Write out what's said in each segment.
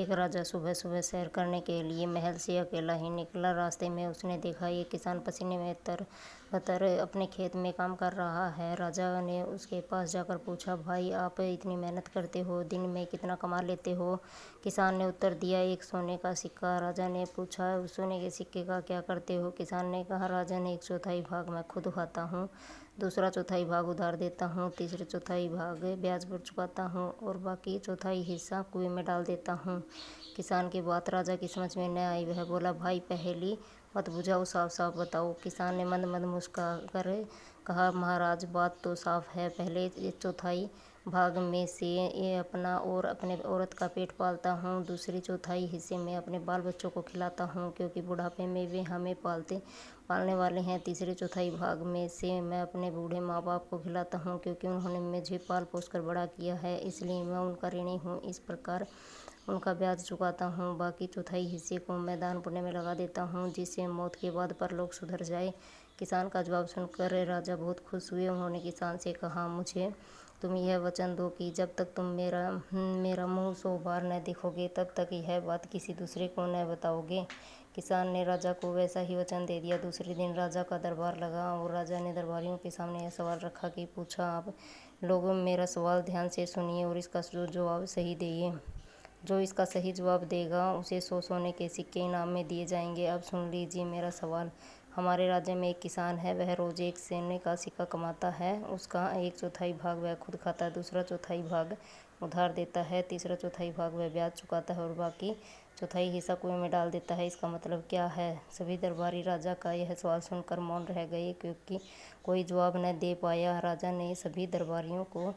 एक राजा सुबह सुबह सैर करने के लिए महल से अकेला ही निकला। रास्ते में उसने देखा एक किसान पसीने में तर अपने खेत में काम कर रहा है। राजा ने उसके पास जाकर पूछा, भाई आप इतनी मेहनत करते हो, दिन में कितना कमा लेते हो? किसान ने उत्तर दिया, एक सोने का सिक्का। राजा ने पूछा, उस सोने के सिक्के का क्या करते हो? किसान ने कहा, राजन, एक चौथाई भाग मैं खुद खाता हूँ, दूसरा चौथाई भाग उधार देता हूँ, तीसरे चौथाई भाग ब्याज पर चुकाता हूँ और बाकी चौथाई हिस्सा कुएं में डाल देता हूँ। किसान की बात राजा की समझ में न आई। वह बोला, भाई पहेली मत बुझाओ, साफ साफ बताओ। किसान ने मंद मंद मुस्कुरा कर कहा, महाराज बात तो साफ है, पहले चौथाई भाग में से ये अपना और अपने औरत का पेट पालता हूँ, दूसरी चौथाई हिस्से में अपने बाल बच्चों को खिलाता हूँ क्योंकि बुढ़ापे में वे हमें पालने वाले हैं, तीसरे चौथाई भाग में से मैं अपने बूढ़े माँ बाप को खिलाता हूँ क्योंकि उन्होंने मुझे पाल पोस कर बड़ा किया है, इसलिए मैं उनका ऋणी हूँ, इस प्रकार उनका ब्याज चुकाता हूँ। बाकी चौथाई हिस्से को मैं दान पुण्य में लगा देता हूँ जिससे मौत के बाद परलोक सुधर जाए। किसान का जवाब सुनकर राजा बहुत खुश हुए। उन्होंने किसान से कहा, मुझे तुम यह वचन दो कि जब तक तुम मेरा मुँह 100 बार न देखोगे तब तक यह बात किसी दूसरे को न बताओगे। किसान ने राजा को वैसा ही वचन दे दिया। दूसरे दिन राजा का दरबार लगा और राजा ने दरबारियों के सामने यह सवाल रखा कि पूछा, आप लोगों मेरा सवाल ध्यान से सुनिए और इसका जवाब सही दिए। जो इसका सही जवाब देगा उसे 100 सोने के सिक्के इनाम में दिए जाएंगे। अब सुन लीजिए मेरा सवाल। हमारे राज्य में एक किसान है, वह रोज एक सोने का सिक्का कमाता है, उसका एक चौथाई भाग वह खुद खाता है, दूसरा चौथाई भाग उधार देता है, तीसरा चौथाई भाग वह ब्याज चुकाता है और बाकी चौथाई हिस्सा कुएं में डाल देता है। इसका मतलब क्या है? सभी दरबारी राजा का यह सवाल सुनकर मौन रह गए क्योंकि कोई जवाब न दे पाया। राजा ने सभी दरबारियों को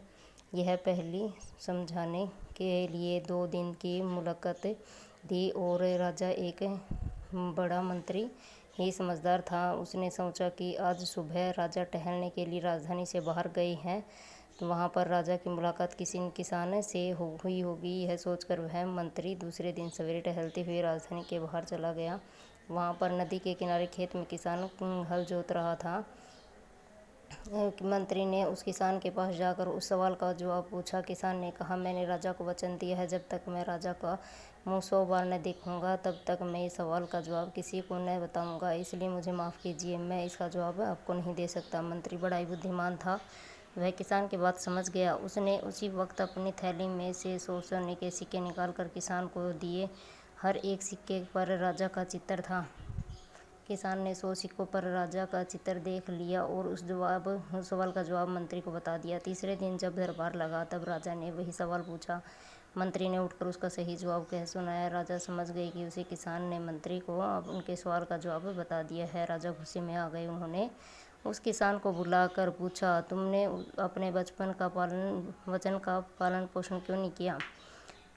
यह पहेली समझाने के लिए 2 दिन की मुहलत दी और राजा एक बड़ा मंत्री ही समझदार था। उसने सोचा कि आज सुबह राजा टहलने के लिए राजधानी से बाहर गए हैं तो वहाँ पर राजा की मुलाकात किसी किसान से हुई होगी। यह सोचकर वह मंत्री दूसरे दिन सवेरे टहलते हुए राजधानी के बाहर चला गया। वहाँ पर नदी के किनारे खेत में किसान हल जोत रहा था। मंत्री ने उस किसान के पास जाकर उस सवाल का जवाब पूछा। किसान ने कहा, मैंने राजा को वचन दिया है, जब तक मैं राजा का मुँह 100 बार न देखूंगा तब तक मैं इस सवाल का जवाब किसी को न बताऊंगा, इसलिए मुझे माफ़ कीजिए, मैं इसका जवाब आपको नहीं दे सकता। मंत्री बड़ा ही बुद्धिमान था, वह किसान की बात समझ गया। उसने उसी वक्त अपनी थैली में से 100 सोने के सिक्के निकालकर किसान को दिए। हर एक सिक्के पर राजा का चित्र था। किसान ने 100 सिक्कों पर राजा का चित्र देख लिया और उस सवाल का जवाब मंत्री को बता दिया। तीसरे दिन जब दरबार लगा तब राजा ने वही सवाल पूछा। मंत्री ने उठकर उसका सही जवाब कह सुनाया। राजा समझ गए कि उसे किसान ने मंत्री को अब उनके सवाल का जवाब बता दिया है। राजा गुस्से में आ गए। उन्होंने उस किसान को बुलाकर पूछा, तुमने अपने वचन का पालन पोषण क्यों नहीं किया?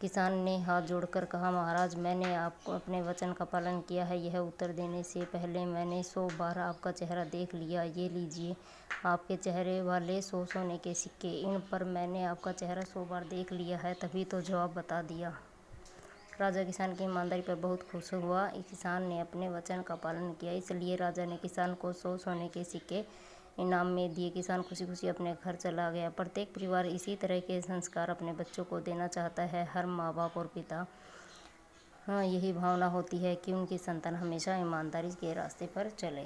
किसान ने हाथ जोड़कर कहा, महाराज, मैंने आपको अपने वचन का पालन किया है। यह उत्तर देने से पहले मैंने 100 बार आपका चेहरा देख लिया। ये लीजिए आपके चेहरे वाले 100 सोने के सिक्के, इन पर मैंने आपका चेहरा 100 बार देख लिया है, तभी तो जवाब बता दिया। राजा किसान की ईमानदारी पर बहुत खुश हुआ। किसान ने अपने वचन का पालन किया, इसलिए राजा ने किसान को 100 सोने के सिक्के इनाम में दिए। किसान खुशी खुशी अपने घर चला गया। प्रत्येक परिवार इसी तरह के संस्कार अपने बच्चों को देना चाहता है। हर माँ बाप और पिता यही भावना होती है कि उनकी संतान हमेशा ईमानदारी के रास्ते पर चले।